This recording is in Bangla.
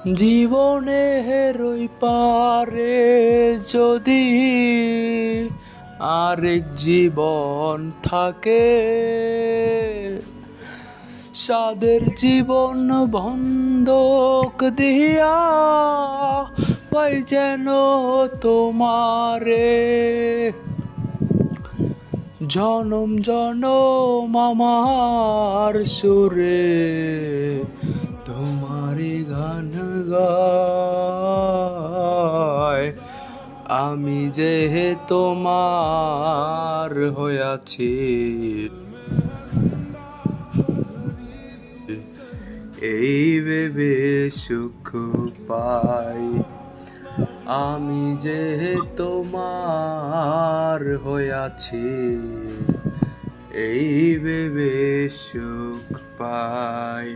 জীবনের ওই পারে যদি আরেক জীবন থাকে, সাদের জীবন বন্ধক দিয়া পাই যেন তোমারে। জনম জনম আমার সুরে তোমারি গান গায়, আমি যে তোমার হইয়াছি। এই ভেবে সুখ পাই, আমি যে তোমার হইয়াছি। এই ভেবে সুখ পাই।